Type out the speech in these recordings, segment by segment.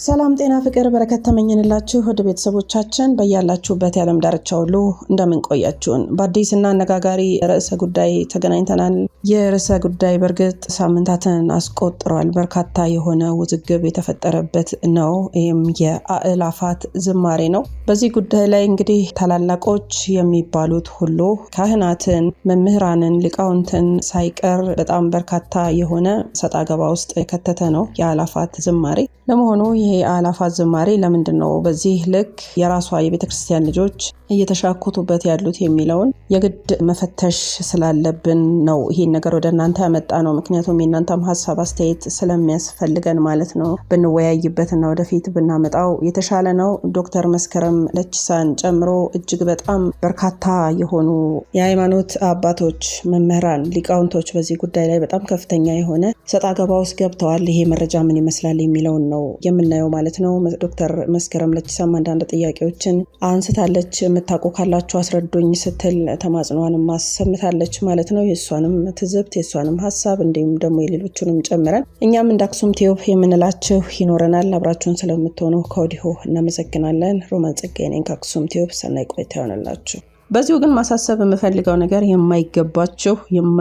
ሰላም ጤና ፍቅር በረከት ተመኘንላችሁ ወደ ቤተሰቦቻችን በያላችሁበት የዓለም ዳርቻ ሁሉ እንደምን ቆያችሁን። በአዲስና አነጋጋሪ ርዕሰ ጉዳይ ተገናኝተናል። የርዕሰ ጉዳይ በርግጥ ሳምንታትን አስቆጥሯል። በርካታ የሆነ ውዝግብ የተፈጠረበት ነው። ይህም የአእላፋት ዝማሬ ነው። በዚህ ጉዳይ ላይ እንግዲህ ታላላቆች የሚባሉት ሁሉ ካህናትን፣ መምህራንን፣ ሊቃውንትን ሳይቀር በጣም በርካታ የሆነ ሰጣ ገባ ውስጥ የከተተ ነው የአእላፋት ዝማሬ። ለመሆኑ ይሄ አእላፋት ዝማሬ ለምንድነው በዚህ ልክ የራሷ የቤተክርስቲያን ልጆች እየተሻኮቱበት ያሉት የሚለውን የግድ መፈተሽ ስላለብን ነው ይሄን ነገር ወደ እናንተ ያመጣ ነው። ምክንያቱም የእናንተም ሐሳብ አስተያየት ስለሚያስፈልገን ማለት ነው። ብንወያይበትና ወደፊት ብናመጣው የተሻለ ነው። ዶክተር መስከረም ለቺሳን ጨምሮ እጅግ በጣም በርካታ የሆኑ የሃይማኖት አባቶች፣ መምህራን፣ ሊቃውንቶች በዚህ ጉዳይ ላይ በጣም ከፍተኛ የሆነ ሰጣ ገባ ውስጥ ገብተዋል። ይሄ መረጃ ምን ይመስላል የሚለውን ነው የምናየው ማለት ነው። ዶክተር መስከረም ለቺሳም አንዳንድ ጥያቄዎችን አንስታለች። የምታውቁ ካላችሁ አስረዱኝ ስትል ተማጽኗንም አሰምታለች ማለት ነው። የእሷንም ትዝብት የእሷንም ሐሳብ እንዲሁም ደግሞ የሌሎቹንም ጨምረን እኛም እንደ አክሱም ቲዩብ የምንላችሁ ይኖረናል። አብራችሁን ስለምትሆኑ ከወዲሁ እናመሰግናለን። ሮማን ጸጋዬ ነኝ ከአክሱም ቲዩብ። ሰናይ ቆይታ ይሆንላችሁ። በዚሁ ግን ማሳሰብ የምፈልገው ነገር የማይገባችሁ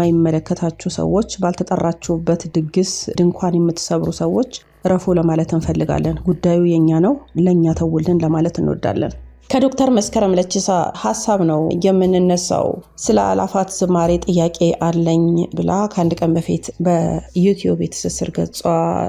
የማይመለከታችሁ ሰዎች፣ ባልተጠራችሁበት ድግስ ድንኳን የምትሰብሩ ሰዎች ረፉ ለማለት እንፈልጋለን። ጉዳዩ የኛ ነው፣ ለኛ ተውልን ለማለት እንወዳለን። ከዶክተር መስከረም ለቺሳ ሐሳብ ነው የምንነሳው። ስለ አእላፋት ዝማሬ ጥያቄ አለኝ ብላ ከአንድ ቀን በፊት በዩቲዩብ የትስስር ገጿ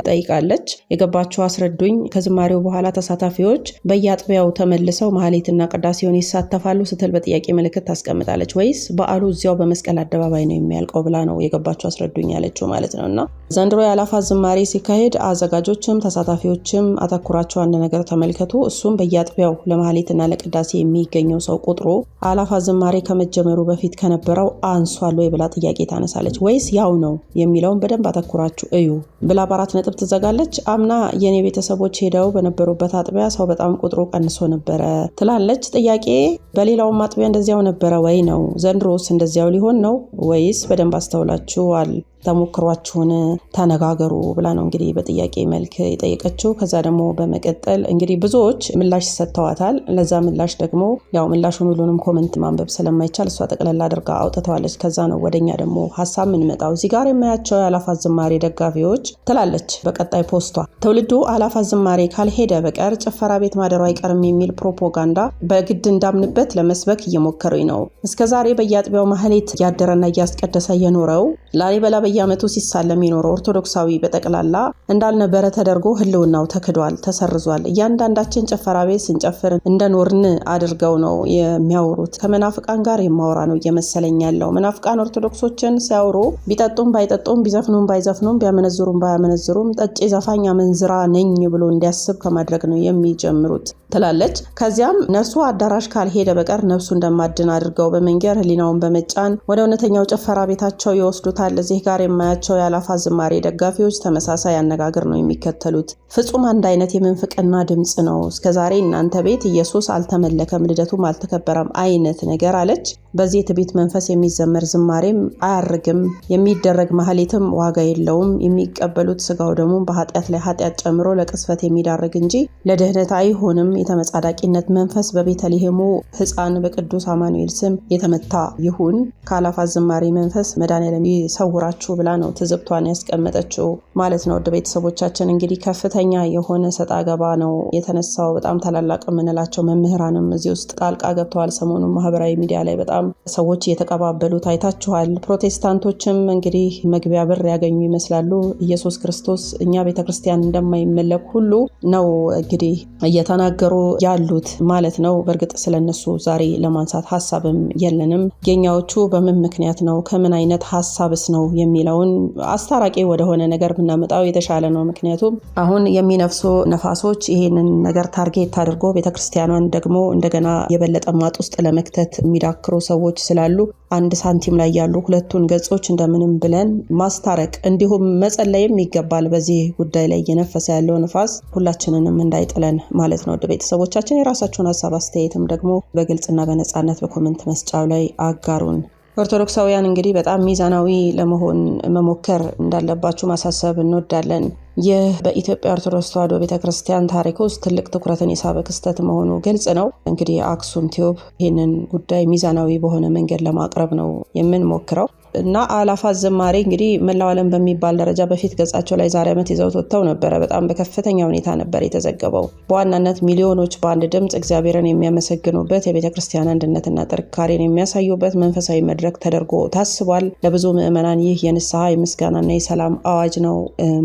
ጠይቃለች። የገባችሁ አስረዱኝ። ከዝማሬው በኋላ ተሳታፊዎች በየአጥቢያው ተመልሰው ማህሌትና ቅዳሴውን ይሳተፋሉ ስትል በጥያቄ ምልክት ታስቀምጣለች። ወይስ በዓሉ እዚያው በመስቀል አደባባይ ነው የሚያልቀው ብላ ነው የገባችሁ አስረዱኝ ያለችው ማለት ነው። እና ዘንድሮ የአእላፋት ዝማሬ ሲካሄድ አዘጋጆችም ተሳታፊዎችም አተኩራቸው አንድ ነገር ተመልከቱ። እሱም በየአጥቢያው ለማህሌትና ለቅዳሴ የሚገኘው ሰው ቁጥሩ አእላፋት ዝማሬ ከመጀመሩ በፊት ከነበረው አንሷል ወይ ብላ ጥያቄ ታነሳለች። ወይስ ያው ነው የሚለውን በደንብ አተኩራችሁ እዩ ብላ በአራት ነጥብ ትዘጋለች። አምና የኔ ቤተሰቦች ሄደው በነበሩበት አጥቢያ ሰው በጣም ቁጥሩ ቀንሶ ነበረ ትላለች። ጥያቄ በሌላውም አጥቢያ እንደዚያው ነበረ ወይ ነው? ዘንድሮስ እንደዚያው ሊሆን ነው ወይስ? በደንብ አስተውላችኋል? ተሞክሯችሁን ተነጋገሩ ብላ ነው እንግዲህ በጥያቄ መልክ የጠየቀችው። ከዛ ደግሞ በመቀጠል እንግዲህ ብዙዎች ምላሽ ሰጥተዋታል። ለዛ ምላሽ ደግሞ ያው ምላሹን ሁሉንም ኮሜንት ማንበብ ስለማይቻል እሷ ጠቅለላ አድርጋ አውጥተዋለች። ከዛ ነው ወደኛ ደግሞ ሐሳብ የምንመጣው። እዚህ ጋር የማያቸው የአእላፋት ዝማሬ ደጋፊዎች ትላለች በቀጣይ ፖስቷ፣ ትውልዱ አእላፋት ዝማሬ ካልሄደ በቀር ጭፈራ ቤት ማደሩ አይቀርም የሚል ፕሮፓጋንዳ በግድ እንዳምንበት ለመስበክ እየሞከሩኝ ነው። እስከዛሬ በየአጥቢያው ማህሌት ያደረና እያስቀደሰ የኖረው ላሊበላ በየዓመቱ ሲሳለም የኖረው ኦርቶዶክሳዊ በጠቅላላ እንዳልነበረ ተደርጎ ህልውናው ተክዷል፣ ተሰርዟል። እያንዳንዳችን ጭፈራ ቤት ስንጨፍር እንደኖርን አድርገው ነው የሚያወሩት። ከመናፍቃን ጋር የማወራ ነው እየመሰለኝ ያለው። መናፍቃን ኦርቶዶክሶችን ሲያወሩ ቢጠጡም ባይጠጡም ቢዘፍኑም ባይዘፍኑም ቢያመነዝሩም ባያመነዝሩም ጠጪ ዘፋኝ አመንዝራ ነኝ ብሎ እንዲያስብ ከማድረግ ነው የሚጀምሩት ትላለች። ከዚያም ነፍሱ አዳራሽ ካልሄደ በቀር ነፍሱ እንደማድን አድርገው በመንገር ህሊናውን በመጫን ወደ እውነተኛው ጭፈራ ቤታቸው ይወስዱታል። እዚህ ጋር የማያቸው የአእላፋት ዝማሬ ደጋፊዎች ተመሳሳይ አነጋገር ነው የሚከተሉት። ፍጹም አንድ አይነት የምንፍቅና ድምጽ ነው። እስከዛሬ እናንተ ቤት ኢየሱስ አልተመለከም ልደቱም አልተከበረም አይነት ነገር አለች። በዚህ የትዕቢት መንፈስ የሚዘመር ዝማሬም አያርግም፣ የሚደረግ ማህሌትም ዋጋ የለውም። የሚቀበሉት ስጋው ደግሞ በኃጢአት ላይ ኃጢአት ጨምሮ ለቅስፈት የሚዳርግ እንጂ ለድህነት አይሆንም። የተመጻዳቂነት መንፈስ በቤተልሔሙ ሕፃን በቅዱስ አማኑኤል ስም የተመታ ይሁን። ከአእላፋት ዝማሬ መንፈስ መድኃኔዓለም ይሰውራችሁ ብላ ነው ትዝብቷን ያስቀመጠችው ማለት ነው። ወደ ቤተሰቦቻችን እንግዲህ ከፍተኛ የሆነ ሰጣ ገባ ነው የተነሳው። በጣም ታላላቅ የምንላቸው መምህራንም እዚህ ውስጥ ጣልቃ ገብተዋል። ሰሞኑን ማህበራዊ ሚዲያ ላይ በጣም ሰዎች እየተቀባበሉ ታይታችኋል። ፕሮቴስታንቶችም እንግዲህ መግቢያ በር ያገኙ ይመስላሉ። ኢየሱስ ክርስቶስ እኛ ቤተክርስቲያን እንደማይመለክ ሁሉ ነው እንግዲህ እየተናገሩ ያሉት ማለት ነው። በእርግጥ ስለነሱ ዛሬ ለማንሳት ሐሳብም የለንም። የኛዎቹ በምን ምክንያት ነው ከምን አይነት ሐሳብስ ነው የሚለውን አስታራቂ ወደሆነ ነገር ብናመጣው የተሻለ ነው። ምክንያቱም አሁን የሚነፍሱ ነፋሶች ይሄንን ነገር ታርጌት አድርጎ ቤተክርስቲያኗን ደግሞ እንደገና የበለጠ ማጥ ውስጥ ለመክተት የሚዳክሩ ሰዎች ስላሉ አንድ ሳንቲም ላይ ያሉ ሁለቱን ገጾች እንደምንም ብለን ማስታረቅ እንዲሁም መጸለይም ይገባል። በዚህ ጉዳይ ላይ እየነፈሰ ያለው ንፋስ ሁላችንንም እንዳይጥለን ማለት ነው። ወደ ቤተሰቦቻችን የራሳችሁን ሐሳብ አስተያየትም ደግሞ በግልጽና በነጻነት በኮሜንት መስጫው ላይ አጋሩን። ኦርቶዶክሳውያን እንግዲህ በጣም ሚዛናዊ ለመሆን መሞከር እንዳለባችሁ ማሳሰብ እንወዳለን። ይህ በኢትዮጵያ ኦርቶዶክስ ተዋሕዶ ቤተክርስቲያን ታሪክ ውስጥ ትልቅ ትኩረትን የሳበ ክስተት መሆኑ ግልጽ ነው። እንግዲህ አክሱም ቲዩብ ይህንን ጉዳይ ሚዛናዊ በሆነ መንገድ ለማቅረብ ነው የምንሞክረው እና አላፋት ዝማሬ እንግዲህ መላው ዓለም በሚባል ደረጃ በፊት ገጻቸው ላይ ዛሬ ዓመት ይዘው ወጥተው ነበረ። በጣም በከፍተኛ ሁኔታ ነበር የተዘገበው። በዋናነት ሚሊዮኖች በአንድ ድምፅ እግዚአብሔርን የሚያመሰግኑበት የቤተክርስቲያን አንድነትና ጥንካሬን የሚያሳዩበት መንፈሳዊ መድረክ ተደርጎ ታስቧል። ለብዙ ምዕመናን ይህ የንስሐ የምስጋናና የሰላም አዋጅ ነው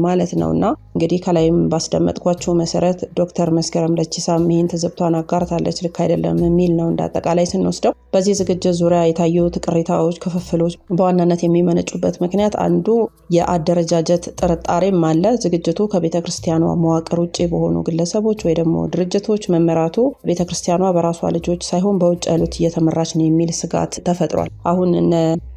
ማለት ነውና እንግዲህ ከላይም ባስደመጥኳችሁ መሰረት ዶክተር መስከረም ለቺሳም ይህን ትዝብቷን አጋርታለች። ልክ አይደለም የሚል ነው እንዳጠቃላይ ስንወስደው። በዚህ ዝግጅት ዙሪያ የታዩት ቅሬታዎች፣ ክፍፍሎች በዋናነት የሚመነጩበት ምክንያት አንዱ የአደረጃጀት ጥርጣሬም አለ። ዝግጅቱ ከቤተክርስቲያኗ መዋቅር ውጭ በሆኑ ግለሰቦች ወይ ደግሞ ድርጅቶች መመራቱ ቤተክርስቲያኗ በራሷ ልጆች ሳይሆን በውጭ ያሉት እየተመራች ነው የሚል ስጋት ተፈጥሯል። አሁን እነ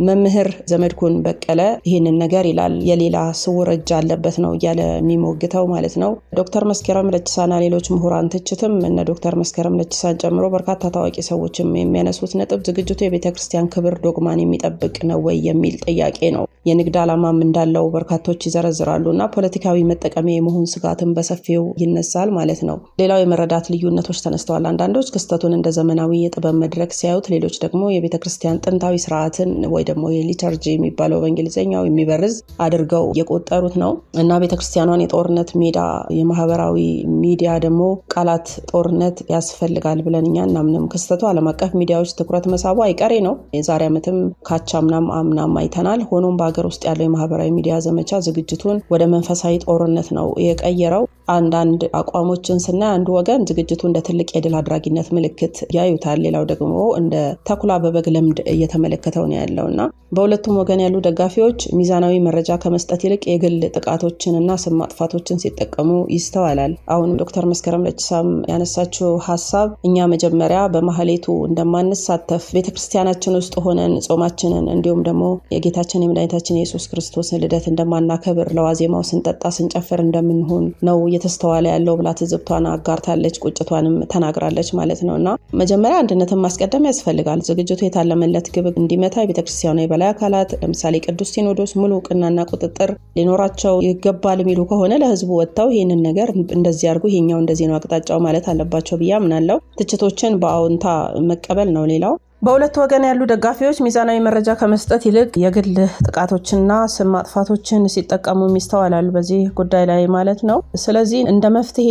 መምህር ዘመድኩን በቀለ ይህንን ነገር ይላል የሌላ ስውር እጅ አለበት ነው እያለ የሚሞግተው ማለት ነው። ዶክተር መስከረም ለቺሳና ሌሎች ምሁራን ትችትም እነ ዶክተር መስከረም ለቺሳን ጨምሮ በርካታ ታዋቂ ሰዎችም የሚያነሱት ነጥብ ዝግጅቱ የቤተክርስቲያን ክብር ዶግማን የሚጠብቅ ነው ወይ የሚል ጥያቄ ነው። የንግድ ዓላማም እንዳለው በርካቶች ይዘረዝራሉና ፖለቲካዊ መጠቀሚያ የመሆን ስጋትም በሰፊው ይነሳል ማለት ነው። ሌላው የመረዳት ልዩነቶች ተነስተዋል። አንዳንዶች ክስተቱን እንደ ዘመናዊ የጥበብ መድረክ ሲያዩት፣ ሌሎች ደግሞ የቤተክርስቲያን ጥንታዊ ስርዓትን ወይ ደግሞ የሊተርጂ የሚባለው በእንግሊዝኛው የሚበርዝ አድርገው የቆጠሩት ነው እና ቤተክርስቲያኗን የጦርነት ሜዳ፣ የማህበራዊ ሚዲያ ደግሞ ቃላት ጦርነት ያስፈልጋል ብለን እኛ እናምንም። ክስተቱ ዓለም አቀፍ ሚዲያዎች ትኩረት መሳቡ አይቀሬ ነው። የዛሬ ዓመትም ካቻምናም አምናም አይተናል። ሆኖም በሀገር ውስጥ ያለው የማህበራዊ ሚዲያ ዘመቻ ዝግጅቱን ወደ መንፈሳዊ ጦርነት ነው የቀየረው። አንዳንድ አቋሞችን ስናይ አንዱ ወገን ዝግጅቱ እንደ ትልቅ የድል አድራጊነት ምልክት ያዩታል፣ ሌላው ደግሞ እንደ ተኩላ በበግ ለምድ እየተመለከተው ነው ያለውና በሁለቱም ወገን ያሉ ደጋፊዎች ሚዛናዊ መረጃ ከመስጠት ይልቅ የግል ጥቃቶችንና ስም ማጥፋቶችን ሲጠቀሙ ይስተዋላል። አሁን ዶክተር መስከረም ለቺሳም ያነሳችው ሀሳብ እኛ መጀመሪያ በማህሌቱ እንደማንሳተፍ ቤተክርስቲያናችን ውስጥ ሆነን ጾማችንን እንዲሁም ደግሞ የጌታችን የመድኃኒታችን የኢየሱስ ክርስቶስን ልደት እንደማናከብር ለዋዜማው ስንጠጣ ስንጨፍር እንደምንሆን ነው እየተስተዋለ ያለው ብላ ትዝብቷን አጋርታለች። ቁጭቷንም ተናግራለች ማለት ነውና መጀመሪያ አንድነትን ማስቀደም ያስፈልጋል። ዝግጅቱ የታለመለት ግብ እንዲመታ የቤተክርስቲያኗ የበላይ አካላት ለምሳሌ ቅዱስ ሲኖዶስ ሙሉ እውቅናና ቁጥጥር ሊኖራቸው ይገባል የሚሉ ከሆነ ለህዝቡ ወጥተው ይህንን ነገር እንደዚህ አድርጉ፣ ይሄኛው እንደዚህ ነው አቅጣጫው ማለት አለባቸው ብዬ አምናለሁ። ትችቶችን በአዎንታ መቀበል ነው ሌላው። በሁለት ወገን ያሉ ደጋፊዎች ሚዛናዊ መረጃ ከመስጠት ይልቅ የግል ጥቃቶችና ስም ማጥፋቶችን ሲጠቀሙ ይስተዋላሉ በዚህ ጉዳይ ላይ ማለት ነው። ስለዚህ እንደ መፍትሄ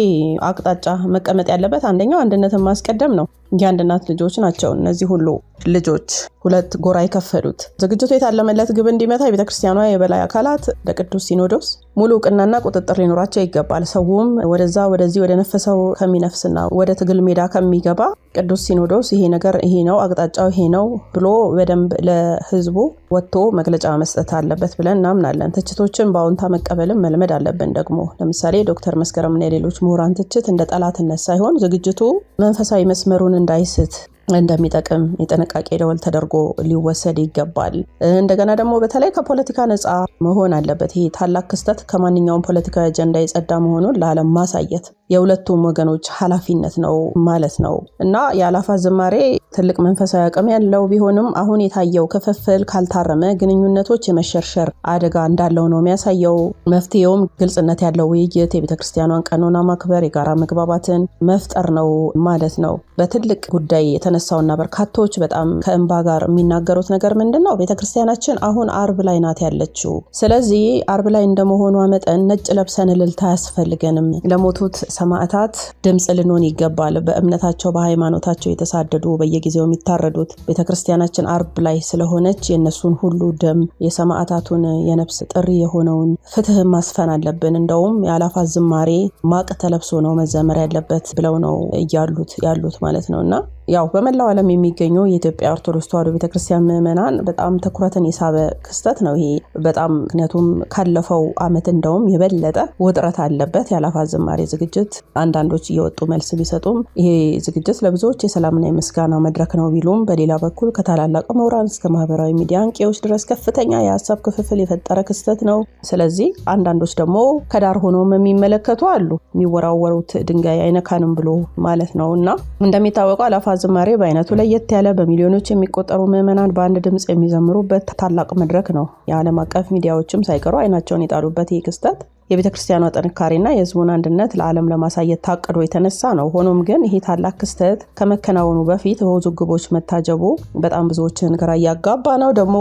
አቅጣጫ መቀመጥ ያለበት አንደኛው አንድነትን ማስቀደም ነው። የአንድ እናት ልጆች ናቸው እነዚህ ሁሉ ልጆች ሁለት ጎራ የከፈሉት። ዝግጅቱ የታለመለት ግብ እንዲመታ የቤተክርስቲያኗ የበላይ አካላት ለቅዱስ ሲኖዶስ ሙሉ እውቅናና ቁጥጥር ሊኖራቸው ይገባል። ሰውም ወደዛ ወደዚህ ወደ ነፈሰው ከሚነፍስና ወደ ትግል ሜዳ ከሚገባ ቅዱስ ሲኖዶስ ይሄ ነገር ይሄ ነው አቅጣጫው ይሄ ነው ብሎ በደንብ ለህዝቡ ወጥቶ መግለጫ መስጠት አለበት ብለን እናምናለን። ትችቶችን በአዎንታ መቀበልም መልመድ አለብን። ደግሞ ለምሳሌ ዶክተር መስከረምና የሌሎች ምሁራን ትችት እንደ ጠላትነት ሳይሆን ዝግጅቱ መንፈሳዊ መስመሩን እንዳይስት እንደሚጠቅም የጥንቃቄ ደወል ተደርጎ ሊወሰድ ይገባል። እንደገና ደግሞ በተለይ ከፖለቲካ ነፃ መሆን አለበት። ይሄ ታላቅ ክስተት ከማንኛውም ፖለቲካዊ አጀንዳ የጸዳ መሆኑን ለዓለም ማሳየት የሁለቱም ወገኖች ኃላፊነት ነው ማለት ነው እና የአላፋት ዝማሬ ትልቅ መንፈሳዊ አቅም ያለው ቢሆንም አሁን የታየው ክፍፍል ካልታረመ ግንኙነቶች የመሸርሸር አደጋ እንዳለው ነው የሚያሳየው። መፍትሄውም ግልጽነት ያለው ውይይት፣ የቤተክርስቲያኗን ቀኖና ማክበር፣ የጋራ መግባባትን መፍጠር ነው ማለት ነው። በትልቅ ጉዳይ የተነሳውና በርካቶች በጣም ከእንባ ጋር የሚናገሩት ነገር ምንድነው? ቤተክርስቲያናችን አሁን አርብ ላይ ናት ያለችው። ስለዚህ አርብ ላይ እንደመሆኗ መጠን ነጭ ለብሰን እልልታ አያስፈልገንም። ለሞቱት ሰማዕታት ድምጽ ልንሆን ይገባል። በእምነታቸው በሃይማኖታቸው የተሳደዱ በየጊዜው የሚታረዱት ቤተክርስቲያናችን አርብ ላይ ስለሆነች የነሱን ሁሉ ደም የሰማዕታቱን የነፍስ ጥሪ የሆነውን ፍትህ ማስፈን አለብን። እንደውም የአላፋት ዝማሬ ማቅ ተለብሶ ነው መዘመር ያለበት ብለው ነው ያሉት ማለት ነውና ያው በመላው ዓለም የሚገኙ የኢትዮጵያ ኦርቶዶክስ ተዋሕዶ ቤተክርስቲያን ምዕመናን በጣም ትኩረትን የሳበ ክስተት ነው ይሄ በጣም። ምክንያቱም ካለፈው ዓመት እንደውም የበለጠ ውጥረት አለበት የአላፋት ዝማሬ ዝግጅት። አንዳንዶች እየወጡ መልስ ቢሰጡም ይሄ ዝግጅት ለብዙዎች የሰላምና የምስጋና መድረክ ነው ቢሉም በሌላ በኩል ከታላላቅ ምሁራን እስከ ማህበራዊ ሚዲያ አንቂዎች ድረስ ከፍተኛ የሀሳብ ክፍፍል የፈጠረ ክስተት ነው። ስለዚህ አንዳንዶች ደግሞ ከዳር ሆነውም የሚመለከቱ አሉ። የሚወራወሩት ድንጋይ አይነካንም ብሎ ማለት ነው። እና እንደሚታወቀው አእላፋት ዝማሬ በአይነቱ ለየት ያለ በሚሊዮኖች የሚቆጠሩ ምዕመናን በአንድ ድምጽ የሚዘምሩበት ታላቅ መድረክ ነው። የዓለም አቀፍ ሚዲያዎችም ሳይቀሩ አይናቸውን የጣሉበት ይህ ክስተት የቤተክርስቲያኗ ጥንካሬና የህዝቡን አንድነት ለዓለም ለማሳየት ታቅዶ የተነሳ ነው። ሆኖም ግን ይሄ ታላቅ ክስተት ከመከናወኑ በፊት በውዝግቦች መታጀቡ በጣም ብዙዎችን ግራ እያጋባ ነው። ደግሞ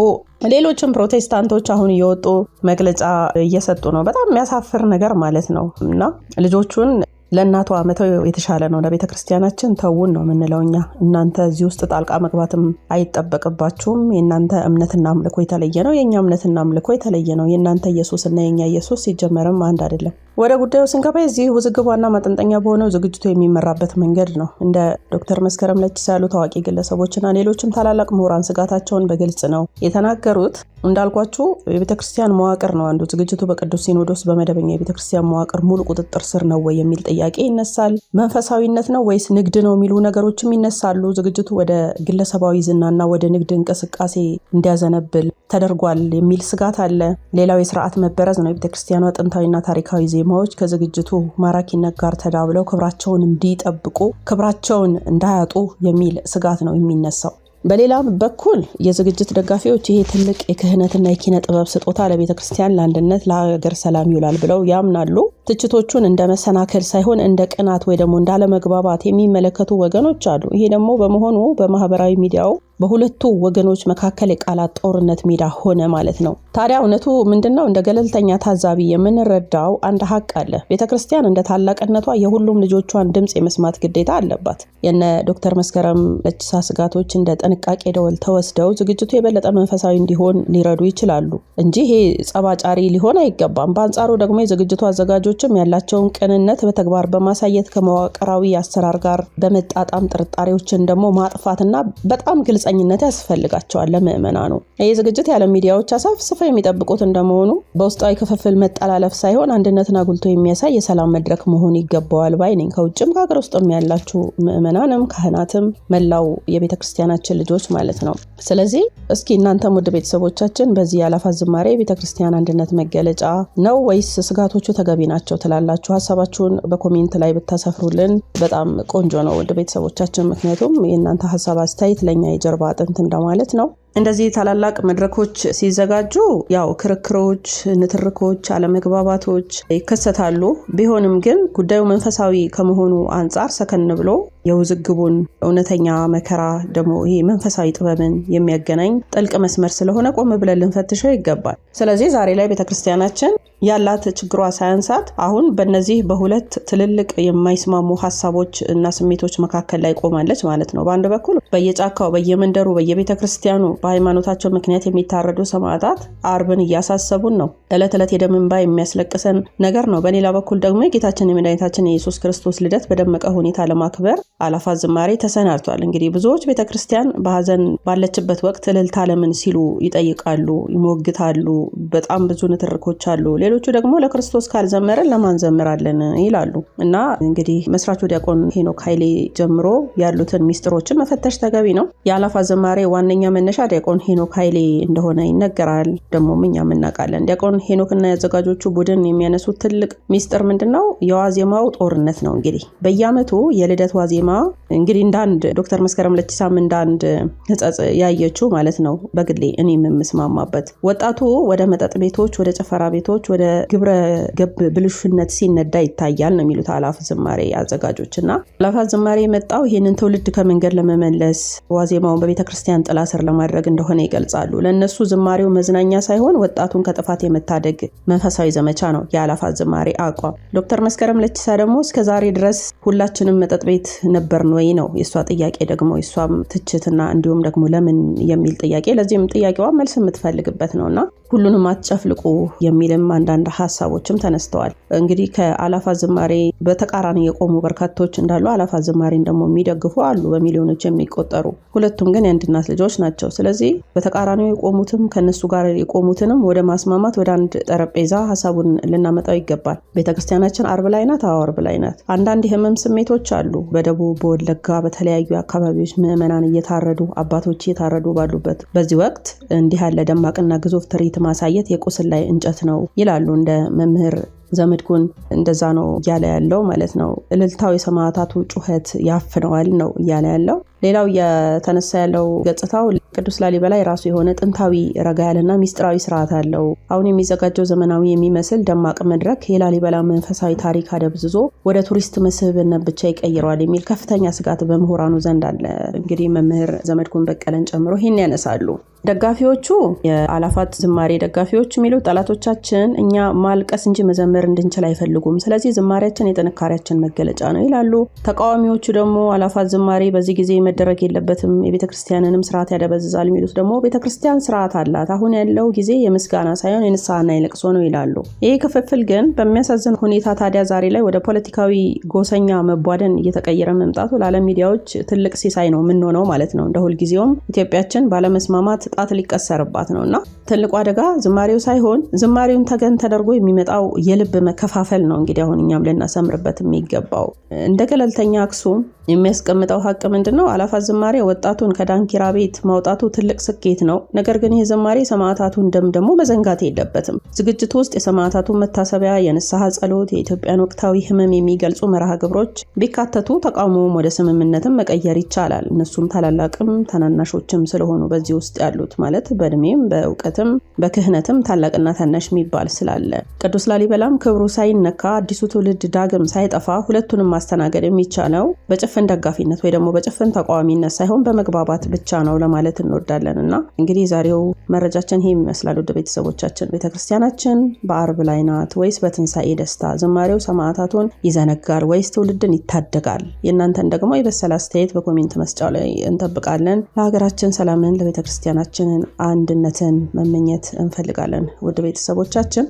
ሌሎችም ፕሮቴስታንቶች አሁን እየወጡ መግለጫ እየሰጡ ነው። በጣም የሚያሳፍር ነገር ማለት ነው። እና ልጆቹን ለእናቷ መተው የተሻለ ነው። ለቤተ ክርስቲያናችን ተውን ነው የምንለው እኛ። እናንተ እዚህ ውስጥ ጣልቃ መግባትም አይጠበቅባችሁም። የእናንተ እምነትና አምልኮ የተለየ ነው፣ የእኛ እምነትና አምልኮ የተለየ ነው። የእናንተ ኢየሱስና የእኛ ኢየሱስ ሲጀመርም አንድ አይደለም። ወደ ጉዳዩ ስንገባ የዚህ ውዝግብ ዋና ማጠንጠኛ በሆነው ዝግጅቱ የሚመራበት መንገድ ነው። እንደ ዶክተር መስከረም ለቺሳ ያሉ ታዋቂ ግለሰቦችና ሌሎችም ታላላቅ ምሁራን ስጋታቸውን በግልጽ ነው የተናገሩት። እንዳልኳችሁ የቤተክርስቲያን መዋቅር ነው አንዱ። ዝግጅቱ በቅዱስ ሲኖዶስ በመደበኛ የቤተክርስቲያን መዋቅር ሙሉ ቁጥጥር ስር ነው ወይ የሚል ጥያቄ ይነሳል። መንፈሳዊነት ነው ወይስ ንግድ ነው የሚሉ ነገሮችም ይነሳሉ። ዝግጅቱ ወደ ግለሰባዊ ዝናና ወደ ንግድ እንቅስቃሴ እንዲያዘነብል ተደርጓል የሚል ስጋት አለ። ሌላው የስርዓት መበረዝ ነው። የቤተክርስቲያኗ ጥንታዊና ታሪካዊ ዜማዎች ከዝግጅቱ ማራኪነት ጋር ተዳብለው ክብራቸውን እንዲጠብቁ፣ ክብራቸውን እንዳያጡ የሚል ስጋት ነው የሚነሳው። በሌላ በኩል የዝግጅት ደጋፊዎች ይሄ ትልቅ የክህነትና የኪነ ጥበብ ስጦታ ለቤተ ክርስቲያን ለአንድነት ለሀገር ሰላም ይውላል ብለው ያምናሉ። ትችቶቹን እንደ መሰናከል ሳይሆን እንደ ቅናት ወይ ደግሞ እንዳለመግባባት የሚመለከቱ ወገኖች አሉ። ይሄ ደግሞ በመሆኑ በማህበራዊ ሚዲያው በሁለቱ ወገኖች መካከል የቃላት ጦርነት ሜዳ ሆነ ማለት ነው። ታዲያ እውነቱ ምንድነው? እንደ ገለልተኛ ታዛቢ የምንረዳው አንድ ሀቅ አለ። ቤተክርስቲያን እንደ ታላቅነቷ የሁሉም ልጆቿን ድምጽ የመስማት ግዴታ አለባት። የነ ዶክተር መስከረም ለቺሳ ስጋቶች እንደ ጥንቃቄ ደወል ተወስደው ዝግጅቱ የበለጠ መንፈሳዊ እንዲሆን ሊረዱ ይችላሉ እንጂ ይሄ ጸባጫሪ ሊሆን አይገባም። በአንጻሩ ደግሞ የዝግጅቱ አዘጋጆችም ያላቸውን ቅንነት በተግባር በማሳየት ከመዋቅራዊ አሰራር ጋር በመጣጣም ጥርጣሬዎችን ደግሞ ማጥፋትና በጣም ግልጽ ነት ያስፈልጋቸዋል ለምእመናኑ። ይህ ዝግጅት ያለ ሚዲያዎች አሳፍስፈው የሚጠብቁት እንደመሆኑ በውስጣዊ ክፍፍል መጠላለፍ ሳይሆን አንድነትን አጉልቶ የሚያሳይ የሰላም መድረክ መሆን ይገባዋል ባይ ነኝ። ከውጭም ከሀገር ውስጥም ያላችሁ ምእመናንም ካህናትም መላው የቤተ ክርስቲያናችን ልጆች ማለት ነው። ስለዚህ እስኪ እናንተም ውድ ቤተሰቦቻችን በዚህ የአእላፋት ዝማሬ የቤተ ክርስቲያን አንድነት መገለጫ ነው ወይስ ስጋቶቹ ተገቢ ናቸው ትላላችሁ? ሀሳባችሁን በኮሜንት ላይ ብታሰፍሩልን በጣም ቆንጆ ነው ውድ ቤተሰቦቻችን። ምክንያቱም የእናንተ ሀሳብ አስተያየት ለኛ የጀርባ አጥንት እንደማለት ነው። እንደዚህ ታላላቅ መድረኮች ሲዘጋጁ ያው ክርክሮች፣ ንትርኮች፣ አለመግባባቶች ይከሰታሉ። ቢሆንም ግን ጉዳዩ መንፈሳዊ ከመሆኑ አንጻር ሰከን ብሎ የውዝግቡን እውነተኛ መከራ ደግሞ ይሄ መንፈሳዊ ጥበብን የሚያገናኝ ጥልቅ መስመር ስለሆነ ቆም ብለን ልንፈትሸው ይገባል። ስለዚህ ዛሬ ላይ ቤተክርስቲያናችን ያላት ችግሯ ሳያንሳት አሁን በእነዚህ በሁለት ትልልቅ የማይስማሙ ሀሳቦች እና ስሜቶች መካከል ላይ ቆማለች ማለት ነው። በአንድ በኩል በየጫካው በየመንደሩ በየቤተክርስቲያኑ በሃይማኖታቸው ምክንያት የሚታረዱ ሰማዕታት አርብን እያሳሰቡን ነው። ዕለት ዕለት የደም እንባ የሚያስለቅሰን ነገር ነው። በሌላ በኩል ደግሞ የጌታችን የመድኃኒታችን የኢየሱስ ክርስቶስ ልደት በደመቀ ሁኔታ ለማክበር አእላፋት ዝማሬ ተሰናድቷል። እንግዲህ ብዙዎች ቤተክርስቲያን በሀዘን ባለችበት ወቅት እልልታ ለምን ሲሉ ይጠይቃሉ፣ ይሞግታሉ። በጣም ብዙ ንትርኮች አሉ። ሌሎቹ ደግሞ ለክርስቶስ ካልዘመረን ለማን ዘምራለን ይላሉ። እና እንግዲህ መስራቹ ዲያቆን ሄኖክ ኃይሌ ጀምሮ ያሉትን ሚስጥሮችን መፈተሽ ተገቢ ነው። የአእላፋት ዝማሬ ዋነኛ መነሻ ዲያቆን ሄኖክ ኃይሌ እንደሆነ ይነገራል። ደግሞ እኛም እናውቃለን። ዲያቆን ሄኖክና ያዘጋጆቹ ቡድን የሚያነሱት ትልቅ ሚስጥር ምንድነው? የዋዜማው ጦርነት ነው። እንግዲህ በየዓመቱ የልደት ዋዜማ እንግዲህ እንዳንድ ዶክተር መስከረም ለቺሳም እንዳንድ ህጸጽ ያየችው ማለት ነው። በግሌ እኔ የምስማማበት ወጣቱ ወደ መጠጥ ቤቶች፣ ወደ ጭፈራ ቤቶች፣ ወደ ግብረ ገብ ብልሹነት ሲነዳ ይታያል ነው የሚሉት አእላፋት ዝማሬ አዘጋጆችና አእላፋት ዝማሬ የመጣው ይህንን ትውልድ ከመንገድ ለመመለስ ዋዜማውን በቤተ ክርስቲያን ጥላ ስር ለማድረግ እንደሆነ ይገልጻሉ። ለእነሱ ዝማሬው መዝናኛ ሳይሆን ወጣቱን ከጥፋት የመታደግ መንፈሳዊ ዘመቻ ነው የአእላፋት ዝማሬ አቋም። ዶክተር መስከረም ለቺሳ ደግሞ እስከዛሬ ድረስ ሁላችንም መጠጥ ቤት ነበርን ወይ ነው የሷ ጥያቄ። ደግሞ የሷም ትችትና እንዲሁም ደግሞ ለምን የሚል ጥያቄ፣ ለዚህም ጥያቄዋ መልስ የምትፈልግበት ነውና ሁሉንም አትጨፍልቁ የሚልም አንዳንድ ሀሳቦችም ተነስተዋል። እንግዲህ ከአላፋት ዝማሬ በተቃራኒ የቆሙ በርካቶች እንዳሉ አላፋት ዝማሬን ደግሞ የሚደግፉ አሉ፣ በሚሊዮኖች የሚቆጠሩ። ሁለቱም ግን የአንድ እናት ልጆች ናቸው። ስለዚህ በተቃራኒው የቆሙትም ከነሱ ጋር የቆሙትንም ወደ ማስማማት ወደ አንድ ጠረጴዛ ሀሳቡን ልናመጣው ይገባል። ቤተክርስቲያናችን አርብ ላይ ናት። አርብ ላይ ናት። አንዳንድ የህመም ስሜቶች አሉ። በደቡብ በወለጋ በተለያዩ አካባቢዎች ምዕመናን እየታረዱ አባቶች እየታረዱ ባሉበት በዚህ ወቅት እንዲህ ያለ ደማቅና ግዙፍ ትርኢት ማሳየት የቁስል ላይ እንጨት ነው ይላሉ እንደ መምህር ዘመድኩን። እንደዛ ነው እያለ ያለው ማለት ነው። እልልታው የሰማዕታቱ ጩኸት ያፍነዋል ነው እያለ ያለው። ሌላው የተነሳ ያለው ገጽታው ቅዱስ ላሊበላ የራሱ የሆነ ጥንታዊ ረጋ ያለና ሚስጥራዊ ስርዓት አለው። አሁን የሚዘጋጀው ዘመናዊ የሚመስል ደማቅ መድረክ የላሊበላ መንፈሳዊ ታሪክ አደብዝዞ ወደ ቱሪስት መስህብነት ብቻ ይቀይረዋል የሚል ከፍተኛ ስጋት በምሁራኑ ዘንድ አለ። እንግዲህ መምህር ዘመድኩን በቀለን ጨምሮ ይህን ያነሳሉ። ደጋፊዎቹ የአላፋት ዝማሬ ደጋፊዎች የሚሉት ጠላቶቻችን እኛ ማልቀስ እንጂ መዘመር እንድንችል አይፈልጉም፣ ስለዚህ ዝማሬያችን የጥንካሬያችን መገለጫ ነው ይላሉ። ተቃዋሚዎቹ ደግሞ አላፋት ዝማሬ በዚህ ጊዜ መደረግ የለበትም፣ የቤተክርስቲያንንም ስርዓት ያደበዝዛል የሚሉት ደግሞ ቤተክርስቲያን ስርዓት አላት፣ አሁን ያለው ጊዜ የምስጋና ሳይሆን የንስሐና የለቅሶ ነው ይላሉ። ይህ ክፍፍል ግን በሚያሳዝን ሁኔታ ታዲያ ዛሬ ላይ ወደ ፖለቲካዊ ጎሰኛ መቧደን እየተቀየረ መምጣቱ ለዓለም ሚዲያዎች ትልቅ ሲሳይ ነው የምንሆነው ማለት ነው። እንደ ሁልጊዜውም ኢትዮጵያችን ባለመስማማት ጣት ሊቀሰርባት ነውና ትልቁ አደጋ ዝማሬው ሳይሆን ዝማሬውን ተገን ተደርጎ የሚመጣው የልብ መከፋፈል ነው። እንግዲህ አሁን እኛም ልናሰምርበት የሚገባው እንደ ገለልተኛ አክሱም የሚያስቀምጠው ሀቅ ምንድነው? አላፋት ዝማሬ ወጣቱን ከዳንኪራ ቤት ማውጣቱ ትልቅ ስኬት ነው። ነገር ግን ይህ ዝማሬ ሰማዕታቱን ደም ደግሞ መዘንጋት የለበትም። ዝግጅቱ ውስጥ የሰማዕታቱን መታሰቢያ፣ የንስሐ ጸሎት፣ የኢትዮጵያን ወቅታዊ ህመም የሚገልጹ መርሃ ግብሮች ቢካተቱ ተቃውሞም ወደ ስምምነትም መቀየር ይቻላል። እነሱም ታላላቅም ታናናሾችም ስለሆኑ በዚህ ውስጥ ያሉት ማለት በእድሜም በእውቀትም በክህነትም ታላቅና ታናሽ የሚባል ስላለ ቅዱስ ላሊበላም ክብሩ ሳይነካ አዲሱ ትውልድ ዳግም ሳይጠፋ ሁለቱንም ማስተናገድ የሚቻለው በጭፍን ደጋፊነት ወይ ደግሞ በጭፍን ተቃዋሚነት ሳይሆን በመግባባት ብቻ ነው ለማለት እንወዳለንና እንግዲህ ዛሬው መረጃችን ይሄ ይመስላል። ወደ ቤተሰቦቻችን ቤተክርስቲያናችን በአርብ ላይ ናት ወይስ በትንሳኤ ደስታ? ዝማሬው ሰማዕታቱን ይዘነጋል ወይስ ትውልድን ይታደጋል? የእናንተን ደግሞ የበሰለ አስተያየት በኮሜንት መስጫው ላይ እንጠብቃለን። ለሀገራችን ሰላምን ለቤተክርስቲያናችንን አንድነትን መመኘት እንፈልጋለን። ወደ ቤተሰቦቻችን